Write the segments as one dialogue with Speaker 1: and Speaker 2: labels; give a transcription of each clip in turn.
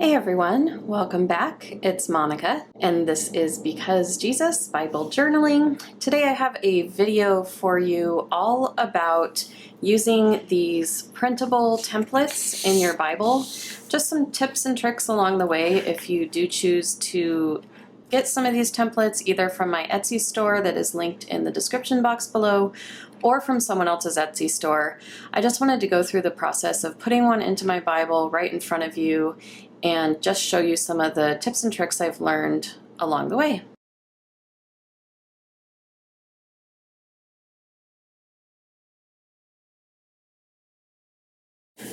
Speaker 1: Hey everyone, welcome back. It's Monica, and this is Because Jesus Bible Journaling. Today I have a video for you all about using these printable templates in your Bible. Just some tips and tricks along the way if you do choose to get some of these templates either from my Etsy store that is linked in the description box below or from someone else's Etsy store. I just wanted to go through the process of putting one into my Bible right in front of you and just show you some of the tips and tricks I've learned along the way.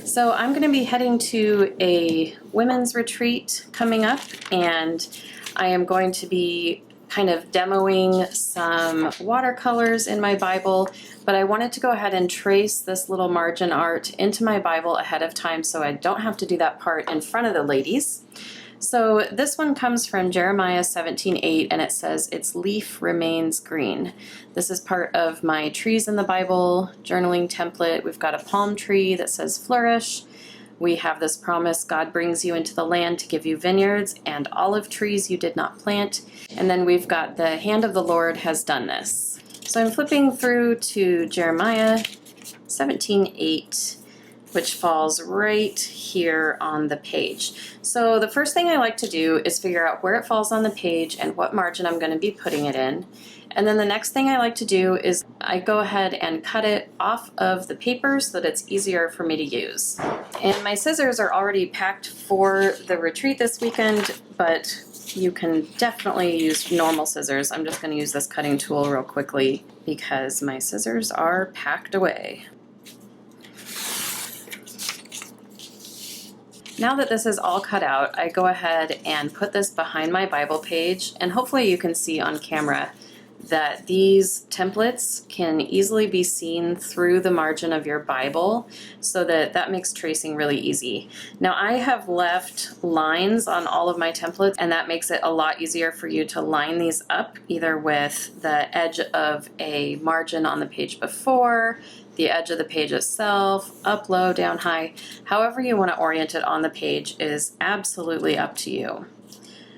Speaker 1: So I'm going to be heading to a women's retreat coming up, and I am going to be kind of demoing some watercolors in my Bible, but I wanted to go ahead and trace this little margin art into my Bible ahead of time so I don't have to do that part in front of the ladies. So this one comes from Jeremiah 17:8, and it says, "Its leaf remains green." This is part of my Trees in the Bible journaling template. We've got a palm tree that says flourish. We have this promise, God brings you into the land to give you vineyards and olive trees you did not plant. And then we've got the hand of the Lord has done this. So I'm flipping through to Jeremiah 17:8, which falls right here on the page. So the first thing I like to do is figure out where it falls on the page and what margin I'm going to be putting it in. And then the next thing I like to do is I go ahead and cut it off of the paper so that it's easier for me to use. And my scissors are already packed for the retreat this weekend, but you can definitely use normal scissors. I'm just going to use this cutting tool real quickly because my scissors are packed away. Now that this is all cut out, I go ahead and put this behind my Bible page, and hopefully you can see on camera that these templates can easily be seen through the margin of your Bible, so that makes tracing really easy. Now I have left lines on all of my templates, and that makes it a lot easier for you to line these up either with the edge of a margin on the page before, the edge of the page itself, up, low, down, high. However you want to orient it on the page is absolutely up to you.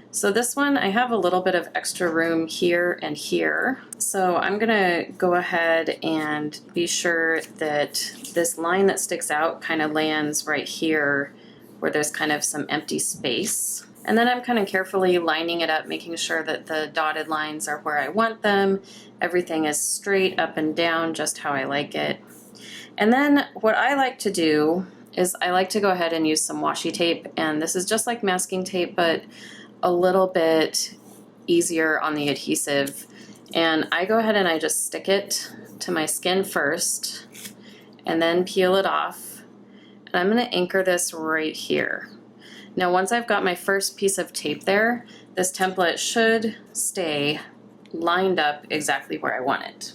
Speaker 1: So this one, I have a little bit of extra room here and here. So I'm gonna go ahead and be sure that this line that sticks out kind of lands right here where there's kind of some empty space. And then I'm kind of carefully lining it up, making sure that the dotted lines are where I want them. Everything is straight up and down, just how I like it. And then what I like to do is I like to go ahead and use some washi tape. And this is just like masking tape, but a little bit easier on the adhesive. And I go ahead and I just stick it to my skin first and then peel it off. And I'm going to anchor this right here. Now once I've got my first piece of tape there, this template should stay lined up exactly where I want it.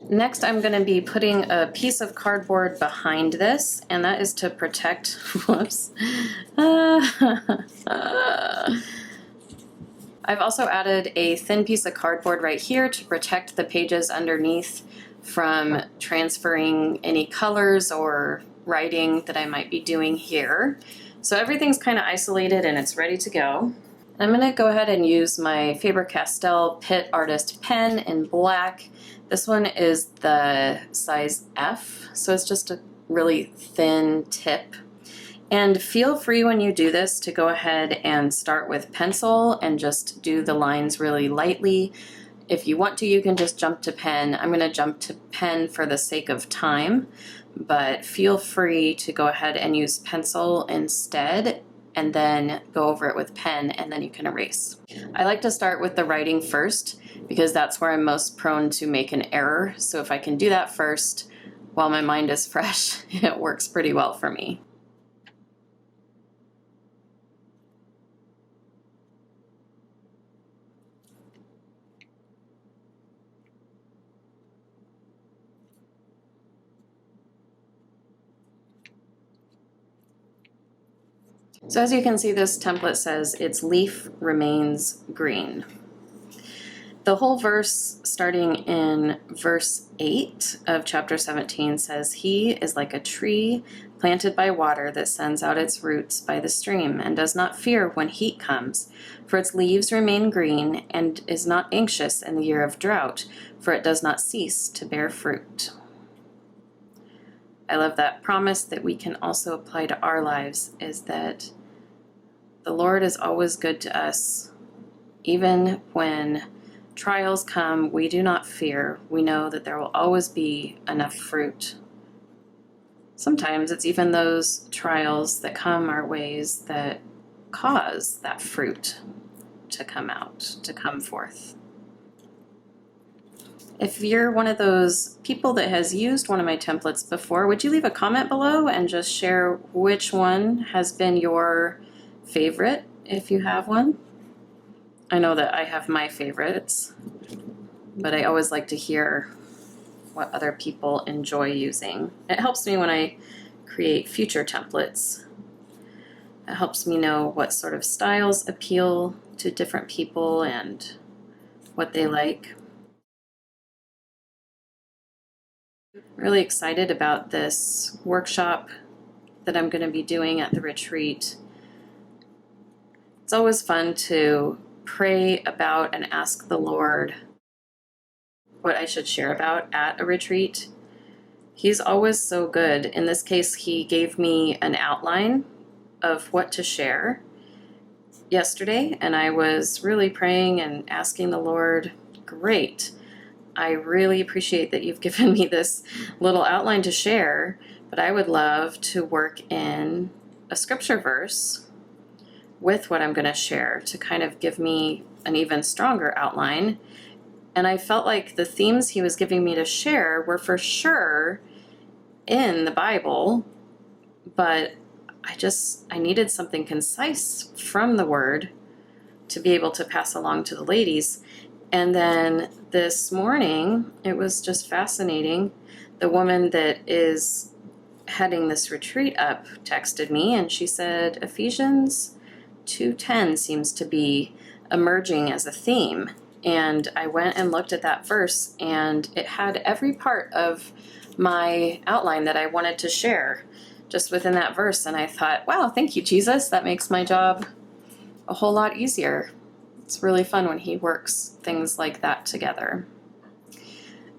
Speaker 1: Next, I'm going to be putting a piece of cardboard behind this, and that is to protect, whoops. I've also added a thin piece of cardboard right here to protect the pages underneath from transferring any colors or writing that I might be doing here. So everything's kind of isolated and it's ready to go. I'm going to go ahead and use my Faber-Castell Pitt Artist pen in black. This one is the size F, so it's just a really thin tip. And feel free when you do this to go ahead and start with pencil and just do the lines really lightly. If you want to, you can just jump to pen. I'm going to jump to pen for the sake of time, but feel free to go ahead and use pencil instead and then go over it with pen, and then you can erase. I like to start with the writing first because that's where I'm most prone to make an error. So if I can do that first while my mind is fresh, it works pretty well for me. So as you can see, this template says its leaf remains green. The whole verse starting in verse 8 of chapter 17 says, "He is like a tree planted by water that sends out its roots by the stream, and does not fear when heat comes, for its leaves remain green, and is not anxious in the year of drought, for it does not cease to bear fruit. I love that promise that we can also apply to our lives, is that the Lord is always good to us. Even when trials come, we do not fear. We know that there will always be enough fruit. Sometimes it's even those trials that come our ways that cause that fruit to come out, to come forth. If you're one of those people that has used one of my templates before, would you leave a comment below and just share which one has been your favorite, if you have one? I know that I have my favorites, but I always like to hear what other people enjoy using. It helps me when I create future templates. It helps me know what sort of styles appeal to different people and what they like. Really excited about this workshop that I'm going to be doing at the retreat. It's always fun to pray about and ask the Lord what I should share about at a retreat. He's always so good. In this case, he gave me an outline of what to share yesterday, and I was really praying and asking the Lord, great, I really appreciate that you've given me this little outline to share, but I would love to work in a scripture verse with what I'm going to share to kind of give me an even stronger outline. And I felt like the themes he was giving me to share were for sure in the Bible, but I needed something concise from the Word to be able to pass along to the ladies. And then this morning, it was just fascinating. The woman that is heading this retreat up texted me, and she said Ephesians 2:10 seems to be emerging as a theme. And I went and looked at that verse, and it had every part of my outline that I wanted to share just within that verse. And I thought, wow, thank you, Jesus. That makes my job a whole lot easier. It's really fun when he works things like that together.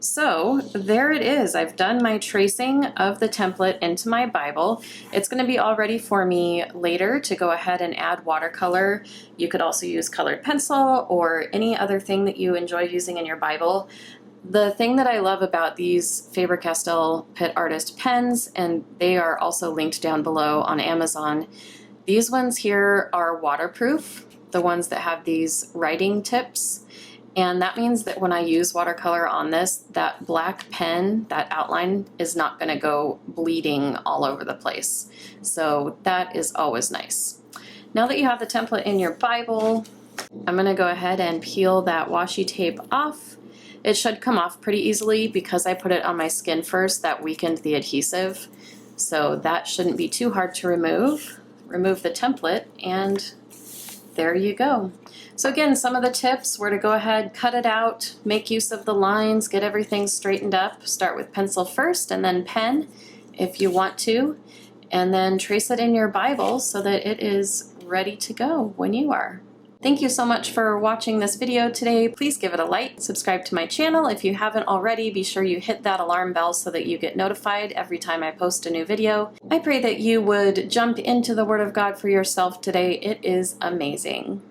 Speaker 1: So there it is. I've done my tracing of the template into my Bible. It's going to be all ready for me later to go ahead and add watercolor. You could also use colored pencil or any other thing that you enjoy using in your Bible. The thing that I love about these Faber-Castell Pitt Artist pens, and they are also linked down below on Amazon, these ones here are waterproof, the ones that have these writing tips. And that means that when I use watercolor on this, that black pen, that outline is not going to go bleeding all over the place. So that is always nice. Now that you have the template in your Bible, I'm going to go ahead and peel that washi tape off. It should come off pretty easily because I put it on my skin first. That weakened the adhesive. So that shouldn't be too hard to remove. Remove the template, and there you go. So again, some of the tips were to go ahead, cut it out, make use of the lines, get everything straightened up. Start with pencil first and then pen if you want to, and then trace it in your Bible so that it is ready to go when you are. Thank you so much for watching this video today. Please give it a like, subscribe to my channel. If you haven't already, be sure you hit that alarm bell so that you get notified every time I post a new video. I pray that you would jump into the Word of God for yourself today. It is amazing.